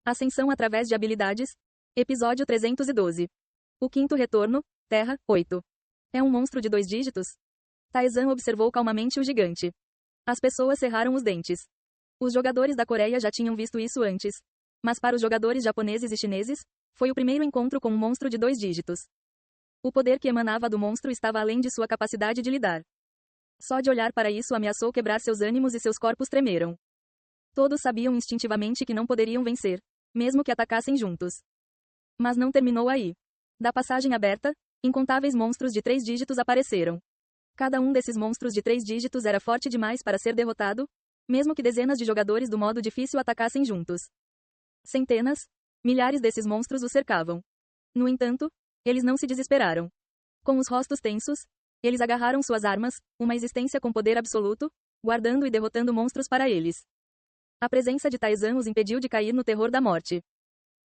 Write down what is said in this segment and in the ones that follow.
Ascensão através de habilidades. Episódio 312. O quinto retorno, Terra, 8. É um monstro de 2 dígitos? Taizan observou calmamente o gigante. As pessoas cerraram os dentes. Os jogadores da Coreia já tinham visto isso antes. Mas para os jogadores japoneses e chineses, foi o primeiro encontro com um monstro de 2 dígitos. O poder que emanava do monstro estava além de sua capacidade de lidar. Só de olhar para isso ameaçou quebrar seus ânimos e seus corpos tremeram. Todos sabiam instintivamente que não poderiam vencer, mesmo que atacassem juntos. Mas não terminou aí. Da passagem aberta, incontáveis monstros de 3 dígitos apareceram. Cada um desses monstros de 3 dígitos era forte demais para ser derrotado, mesmo que dezenas de jogadores do modo difícil atacassem juntos. Centenas, milhares desses monstros o cercavam. No entanto, eles não se desesperaram. Com os rostos tensos, eles agarraram suas armas, uma existência com poder absoluto, guardando e derrotando monstros para eles. A presença de Taizan os impediu de cair no terror da morte.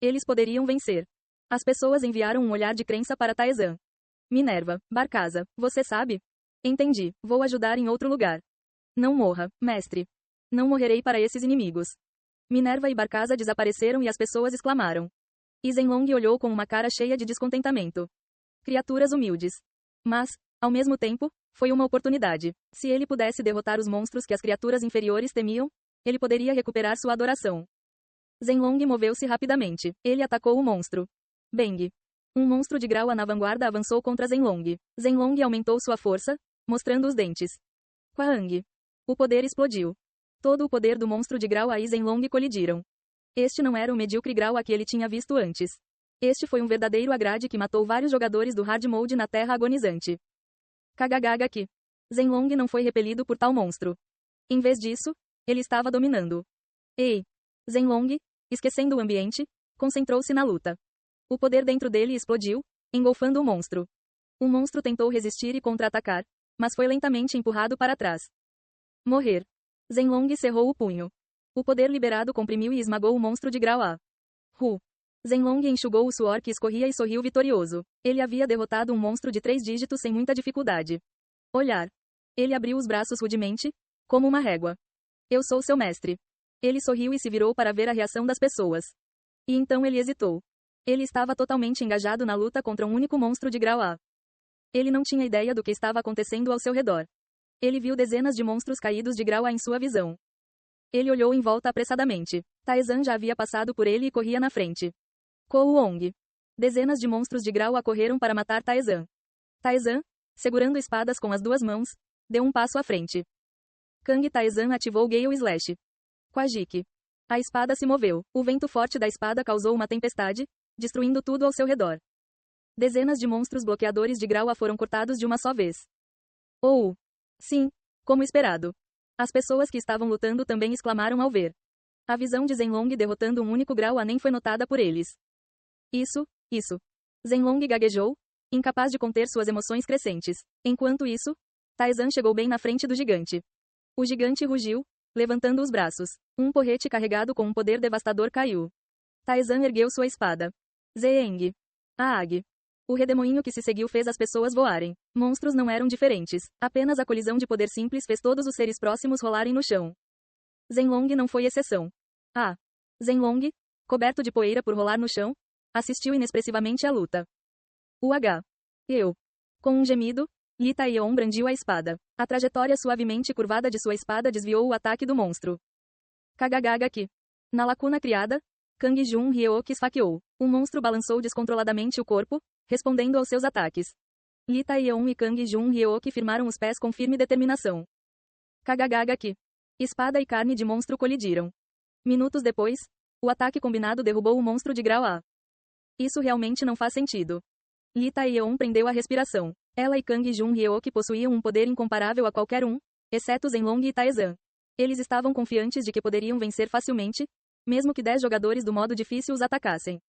Eles poderiam vencer. As pessoas enviaram um olhar de crença para Taizan. Minerva, Barcaza, você sabe? Entendi, vou ajudar em outro lugar. Não morra, mestre. Não morrerei para esses inimigos. Minerva e Barcaza desapareceram e as pessoas exclamaram. E Zenlong olhou com uma cara cheia de descontentamento. Criaturas humildes. Mas, ao mesmo tempo, foi uma oportunidade. Se ele pudesse derrotar os monstros que as criaturas inferiores temiam, ele poderia recuperar sua adoração. Zenlong moveu-se rapidamente. Ele atacou o monstro. Bang. Um monstro de grau A na vanguarda avançou contra Zenlong. Zenlong aumentou sua força, mostrando os dentes. Quahang. O poder explodiu. Todo o poder do monstro de grau A e Zenlong colidiram. Este não era o medíocre grau A que ele tinha visto antes. Este foi um verdadeiro agrade que matou vários jogadores do hard mode na Terra agonizante. Kagagagaki. Zenlong não foi repelido por tal monstro. Em vez disso, ele estava dominando. Ei! Zenlong, esquecendo o ambiente, concentrou-se na luta. O poder dentro dele explodiu, engolfando o monstro. O monstro tentou resistir e contra-atacar, mas foi lentamente empurrado para trás. Morrer. Zenlong cerrou o punho. O poder liberado comprimiu e esmagou o monstro de grau A. Zenlong enxugou o suor que escorria e sorriu vitorioso. Ele havia derrotado um monstro de 3 dígitos sem muita dificuldade. Olhar. Ele abriu os braços rudemente, como uma régua. Eu sou seu mestre. Ele sorriu e se virou para ver a reação das pessoas. E então ele hesitou. Ele estava totalmente engajado na luta contra um único monstro de grau A. Ele não tinha ideia do que estava acontecendo ao seu redor. Ele viu dezenas de monstros caídos de grau A em sua visão. Ele olhou em volta apressadamente. Taizan já havia passado por ele e corria na frente. Kouong. Dezenas de monstros de grau A correram para matar Taizan. Taizan, segurando espadas com as 2 mãos, deu um passo à frente. Kang Taizan ativou Gale Slash. Quajik. A espada se moveu. O vento forte da espada causou uma tempestade, destruindo tudo ao seu redor. Dezenas de monstros bloqueadores de grau A foram cortados de uma só vez. Sim, como esperado. As pessoas que estavam lutando também exclamaram ao ver. A visão de Zenlong derrotando um único grau A nem foi notada por eles. Isso. Zenlong gaguejou, incapaz de conter suas emoções crescentes. Enquanto isso, Taizan chegou bem na frente do gigante. O gigante rugiu, levantando os braços. Um porrete carregado com um poder devastador caiu. Taizan ergueu sua espada. Zeeng. Aag. O redemoinho que se seguiu fez as pessoas voarem. Monstros não eram diferentes. Apenas a colisão de poder simples fez todos os seres próximos rolarem no chão. Zenlong não foi exceção. Zenlong, coberto de poeira por rolar no chão, assistiu inexpressivamente à luta. Com um gemido, Li Taeyeon brandiu a espada. A trajetória suavemente curvada de sua espada desviou o ataque do monstro. Kagagagaki. Na lacuna criada, Kang Jun Hyeok esfaqueou. O monstro balançou descontroladamente o corpo, respondendo aos seus ataques. Li Taeyeon e Kang Jun Hyeok firmaram os pés com firme determinação. Kagagagaki. Espada e carne de monstro colidiram. Minutos depois, o ataque combinado derrubou o monstro de grau A. Isso realmente não faz sentido. Li Taeyeon prendeu a respiração. Ela e Kang Jun Hyeok possuíam um poder incomparável a qualquer um, exceto Zenlong e Taizan. Eles estavam confiantes de que poderiam vencer facilmente, mesmo que 10 jogadores do modo difícil os atacassem.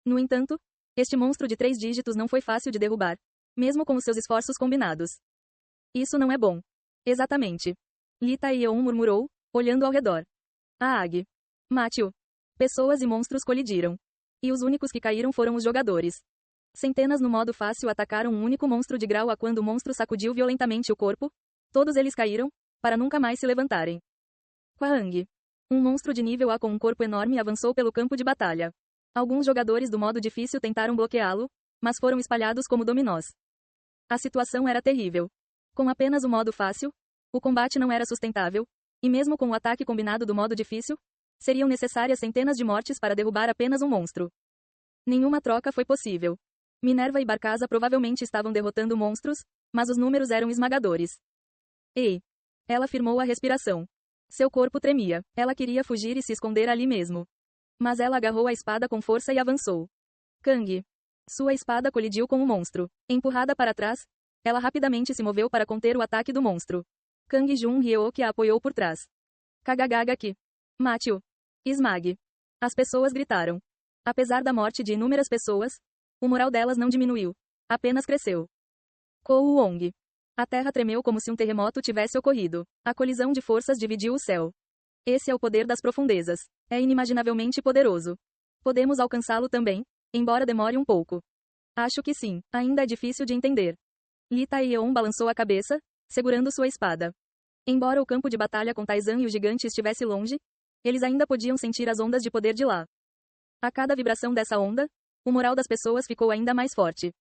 No entanto, este monstro de 3 dígitos não foi fácil de derrubar, mesmo com os seus esforços combinados. Isso não é bom. Exatamente. Li Taeyeon murmurou, olhando ao redor. Aag. Mate-o. Pessoas e monstros colidiram. E os únicos que caíram foram os jogadores. Centenas no modo fácil atacaram um único monstro de grau A quando o monstro sacudiu violentamente o corpo. Todos eles caíram, para nunca mais se levantarem. Quahang. Um monstro de nível A com um corpo enorme avançou pelo campo de batalha. Alguns jogadores do modo difícil tentaram bloqueá-lo, mas foram espalhados como dominós. A situação era terrível. Com apenas o modo fácil, o combate não era sustentável, e mesmo com o ataque combinado do modo difícil, seriam necessárias centenas de mortes para derrubar apenas um monstro. Nenhuma troca foi possível. Minerva e Barcaza provavelmente estavam derrotando monstros, mas os números eram esmagadores. Ei! Ela firmou a respiração. Seu corpo tremia. Ela queria fugir e se esconder ali mesmo. Mas ela agarrou a espada com força e avançou. Kang. Sua espada colidiu com o monstro. Empurrada para trás, ela rapidamente se moveu para conter o ataque do monstro. Kang Jun-hyeok a apoiou por trás. Kagagagaki. Mate-o. Esmague. As pessoas gritaram. Apesar da morte de inúmeras pessoas, o moral delas não diminuiu. Apenas cresceu. Kou Wong. A terra tremeu como se um terremoto tivesse ocorrido. A colisão de forças dividiu o céu. Esse é o poder das profundezas. É inimaginavelmente poderoso. Podemos alcançá-lo também, embora demore um pouco. Acho que sim, ainda é difícil de entender. Li Taeyeon balançou a cabeça, segurando sua espada. Embora o campo de batalha com Taizan e o gigante estivesse longe, eles ainda podiam sentir as ondas de poder de lá. A cada vibração dessa onda, o moral das pessoas ficou ainda mais forte.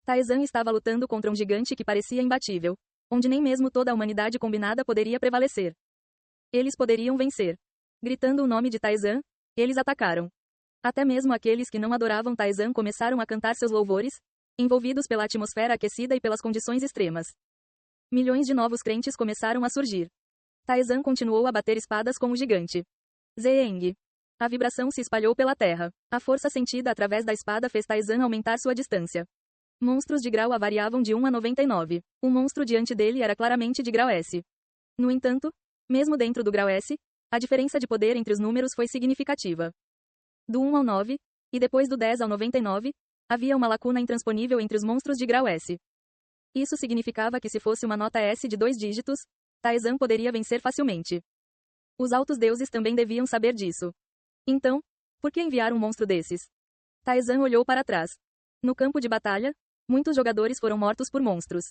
Taizan estava lutando contra um gigante que parecia imbatível, onde nem mesmo toda a humanidade combinada poderia prevalecer. Eles poderiam vencer. Gritando o nome de Taizan, eles atacaram. Até mesmo aqueles que não adoravam Taizan começaram a cantar seus louvores, envolvidos pela atmosfera aquecida e pelas condições extremas. Milhões de novos crentes começaram a surgir. Taizan continuou a bater espadas com o gigante. Zeeng. A vibração se espalhou pela terra. A força sentida através da espada fez Taizan aumentar sua distância. Monstros de grau A variavam de 1 a 99. O monstro diante dele era claramente de grau S. No entanto, mesmo dentro do grau S, a diferença de poder entre os números foi significativa. Do 1 ao 9, e depois do 10 ao 99, havia uma lacuna intransponível entre os monstros de grau S. Isso significava que se fosse uma nota S de 2 dígitos, Taizan poderia vencer facilmente. Os altos deuses também deviam saber disso. Então, por que enviar um monstro desses? Taizan olhou para trás. No campo de batalha, muitos jogadores foram mortos por monstros.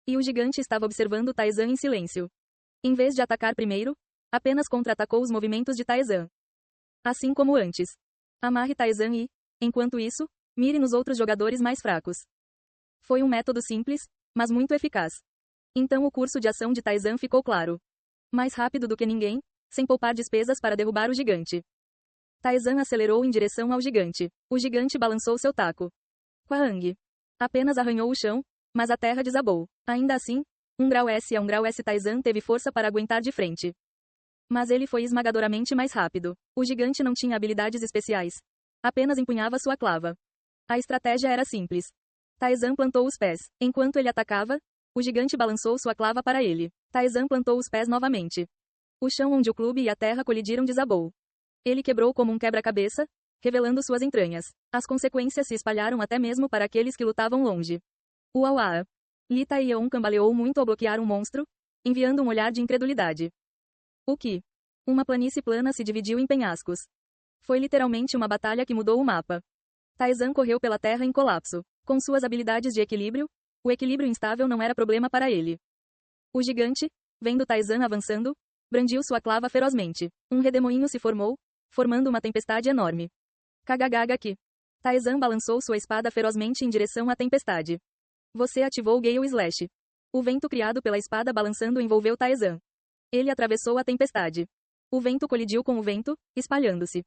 E o gigante estava observando Taizan em silêncio. Em vez de atacar primeiro, apenas contra-atacou os movimentos de Taizan. Assim como antes. Amarre Taizan e, enquanto isso, mire nos outros jogadores mais fracos. Foi um método simples, mas muito eficaz. Então o curso de ação de Taizan ficou claro. Mais rápido do que ninguém, sem poupar despesas para derrubar o gigante. Taizan acelerou em direção ao gigante. O gigante balançou seu taco. Quahang. Apenas arranhou o chão, mas a terra desabou. Ainda assim, um grau S a um grau S. Taizan teve força para aguentar de frente. Mas ele foi esmagadoramente mais rápido. O gigante não tinha habilidades especiais. Apenas empunhava sua clava. A estratégia era simples. Taizan plantou os pés. Enquanto ele atacava, o gigante balançou sua clava para ele. Taizan plantou os pés novamente. O chão onde o clube e a terra colidiram desabou. Ele quebrou como um quebra-cabeça, revelando suas entranhas. As consequências se espalharam até mesmo para aqueles que lutavam longe. Uauá! Li Taeyeon cambaleou muito ao bloquear um monstro, enviando um olhar de incredulidade. O que? Uma planície plana se dividiu em penhascos. Foi literalmente uma batalha que mudou o mapa. Taizan correu pela terra em colapso. Com suas habilidades de equilíbrio, o equilíbrio instável não era problema para ele. O gigante, vendo Taizan avançando, brandiu sua clava ferozmente. Um redemoinho se formou, formando uma tempestade enorme. Kagagagaki. Taizan balançou sua espada ferozmente em direção à tempestade. Você ativou o Gale Slash. O vento criado pela espada balançando envolveu Taizan. Ele atravessou a tempestade. O vento colidiu com o vento, espalhando-se.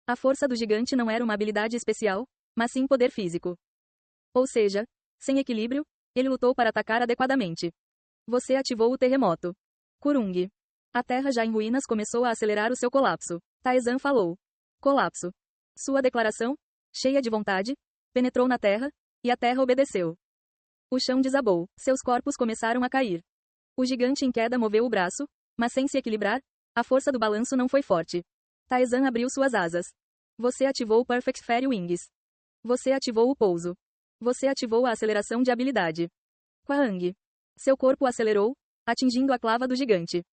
A força do gigante não era uma habilidade especial, mas sim poder físico. Ou seja, sem equilíbrio, ele lutou para atacar adequadamente. Você ativou o terremoto. Kurung. A terra já em ruínas começou a acelerar o seu colapso. Taizan falou. Colapso. Sua declaração, cheia de vontade, penetrou na terra, e a terra obedeceu. O chão desabou. Seus corpos começaram a cair. O gigante em queda moveu o braço, mas sem se equilibrar, a força do balanço não foi forte. Taizan abriu suas asas. Você ativou o Perfect Fairy Wings. Você ativou o pouso. Você ativou a aceleração de habilidade. Quahang. Seu corpo acelerou, atingindo a clava do gigante.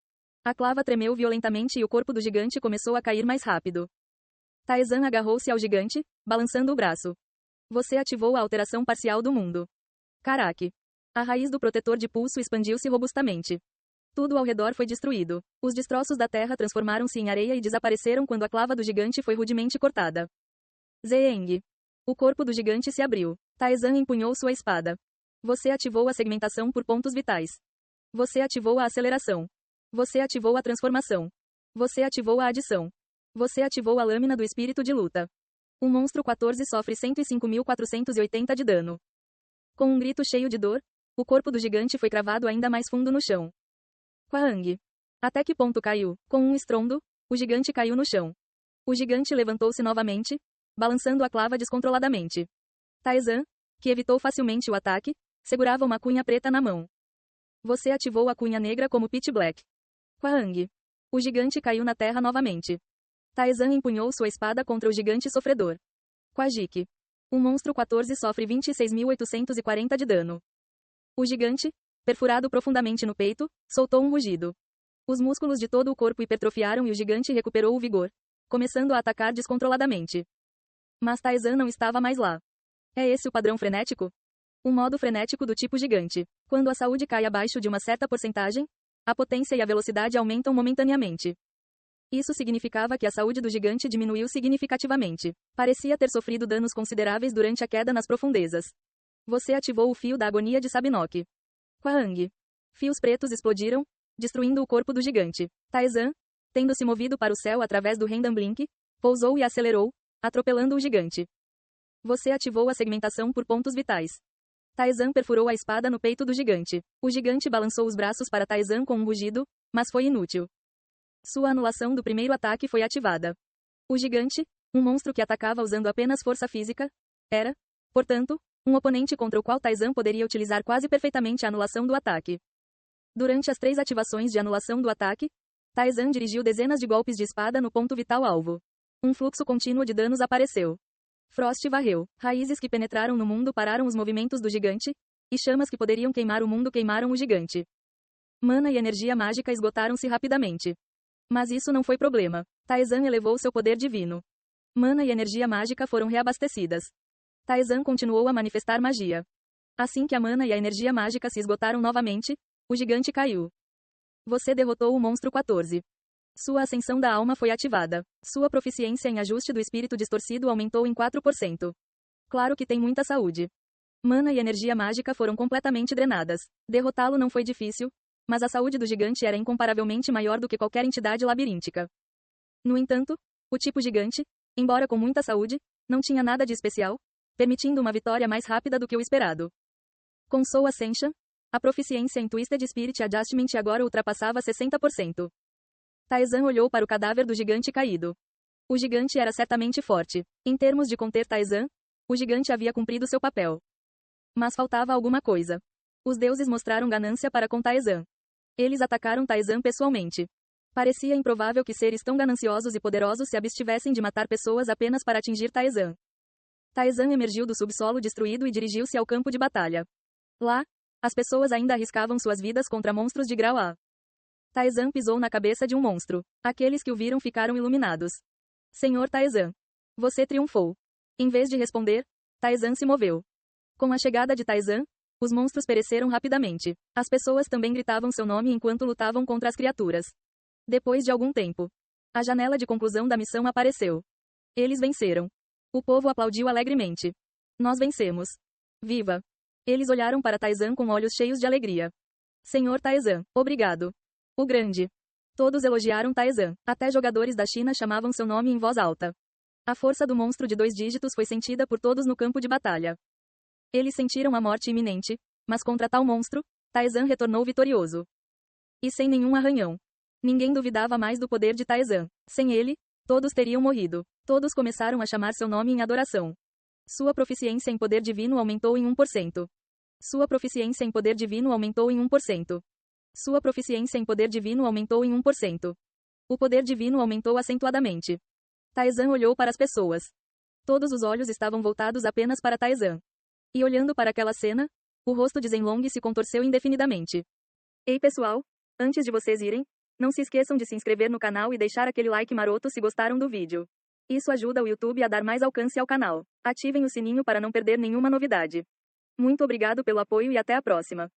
A clava tremeu violentamente e o corpo do gigante começou a cair mais rápido. Taizan agarrou-se ao gigante, balançando o braço. Você ativou a alteração parcial do mundo. Karaki. A raiz do protetor de pulso expandiu-se robustamente. Tudo ao redor foi destruído. Os destroços da terra transformaram-se em areia e desapareceram quando a clava do gigante foi rudemente cortada. Zeng. O corpo do gigante se abriu. Taizan empunhou sua espada. Você ativou a segmentação por pontos vitais. Você ativou a aceleração. Você ativou a transformação. Você ativou a adição. Você ativou a lâmina do espírito de luta. O monstro 14 sofre 105.480 de dano. Com um grito cheio de dor, o corpo do gigante foi cravado ainda mais fundo no chão. Quahang. Até que ponto caiu? Com um estrondo, o gigante caiu no chão. O gigante levantou-se novamente, balançando a clava descontroladamente. Taizan, que evitou facilmente o ataque, segurava uma cunha preta na mão. Você ativou a cunha negra como Pitch Black. Quahang. O gigante caiu na terra novamente. Taizan empunhou sua espada contra o gigante sofredor. Quajik. O monstro 14 sofre 26.840 de dano. O gigante, perfurado profundamente no peito, soltou um rugido. Os músculos de todo o corpo hipertrofiaram e o gigante recuperou o vigor, começando a atacar descontroladamente. Mas Taizan não estava mais lá. É esse o padrão frenético? Um modo frenético do tipo gigante. Quando a saúde cai abaixo de uma certa porcentagem, a potência e a velocidade aumentam momentaneamente. Isso significava que a saúde do gigante diminuiu significativamente. Parecia ter sofrido danos consideráveis durante a queda nas profundezas. Você ativou o fio da agonia de Sabinoque. Quahang. Fios pretos explodiram, destruindo o corpo do gigante. Taizan, tendo se movido para o céu através do Random Blink, pousou e acelerou, atropelando o gigante. Você ativou a segmentação por pontos vitais. Taizan perfurou a espada no peito do gigante. O gigante balançou os braços para Taizan com um rugido, mas foi inútil. Sua anulação do primeiro ataque foi ativada. O gigante, um monstro que atacava usando apenas força física, era, portanto, um oponente contra o qual Taizan poderia utilizar quase perfeitamente a anulação do ataque. Durante as 3 ativações de anulação do ataque, Taizan dirigiu dezenas de golpes de espada no ponto vital alvo. Um fluxo contínuo de danos apareceu. Frost varreu. Raízes que penetraram no mundo pararam os movimentos do gigante, e chamas que poderiam queimar o mundo queimaram o gigante. Mana e energia mágica esgotaram-se rapidamente. Mas isso não foi problema. Taizan elevou seu poder divino. Mana e energia mágica foram reabastecidas. Taizan continuou a manifestar magia. Assim que a mana e a energia mágica se esgotaram novamente, o gigante caiu. Você derrotou o monstro 14. Sua ascensão da alma foi ativada. Sua proficiência em ajuste do espírito distorcido aumentou em 4%. Claro que tem muita saúde. Mana e energia mágica foram completamente drenadas. Derrotá-lo não foi difícil, mas a saúde do gigante era incomparavelmente maior do que qualquer entidade labiríntica. No entanto, o tipo gigante, embora com muita saúde, não tinha nada de especial, permitindo uma vitória mais rápida do que o esperado. Com Soul Ascension, a proficiência em Twisted Spirit Adjustment agora ultrapassava 60%. Taizan olhou para o cadáver do gigante caído. O gigante era certamente forte. Em termos de conter Taizan, o gigante havia cumprido seu papel. Mas faltava alguma coisa. Os deuses mostraram ganância para com Taizan. Eles atacaram Taizan pessoalmente. Parecia improvável que seres tão gananciosos e poderosos se abstivessem de matar pessoas apenas para atingir Taizan. Taizan emergiu do subsolo destruído e dirigiu-se ao campo de batalha. Lá, as pessoas ainda arriscavam suas vidas contra monstros de grau A. Taizan pisou na cabeça de um monstro. Aqueles que o viram ficaram iluminados. Senhor Taizan. Você triunfou. Em vez de responder, Taizan se moveu. Com a chegada de Taizan, os monstros pereceram rapidamente. As pessoas também gritavam seu nome enquanto lutavam contra as criaturas. Depois de algum tempo, a janela de conclusão da missão apareceu. Eles venceram. O povo aplaudiu alegremente. Nós vencemos. Viva! Eles olharam para Taizan com olhos cheios de alegria. Senhor Taizan, obrigado. O grande. Todos elogiaram Taizan. Até jogadores da China chamavam seu nome em voz alta. A força do monstro de 2 dígitos foi sentida por todos no campo de batalha. Eles sentiram a morte iminente, mas contra tal monstro, Taizan retornou vitorioso. E sem nenhum arranhão. Ninguém duvidava mais do poder de Taizan. Sem ele, todos teriam morrido. Todos começaram a chamar seu nome em adoração. Sua proficiência em poder divino aumentou em 1%. Sua proficiência em poder divino aumentou em 1%. Sua proficiência em poder divino aumentou em 1%. O poder divino aumentou acentuadamente. Taizan olhou para as pessoas. Todos os olhos estavam voltados apenas para Taizan. E olhando para aquela cena, o rosto de Zenlong se contorceu indefinidamente. Ei pessoal, antes de vocês irem, não se esqueçam de se inscrever no canal e deixar aquele like maroto se gostaram do vídeo. Isso ajuda o YouTube a dar mais alcance ao canal. Ativem o sininho para não perder nenhuma novidade. Muito obrigado pelo apoio e até a próxima.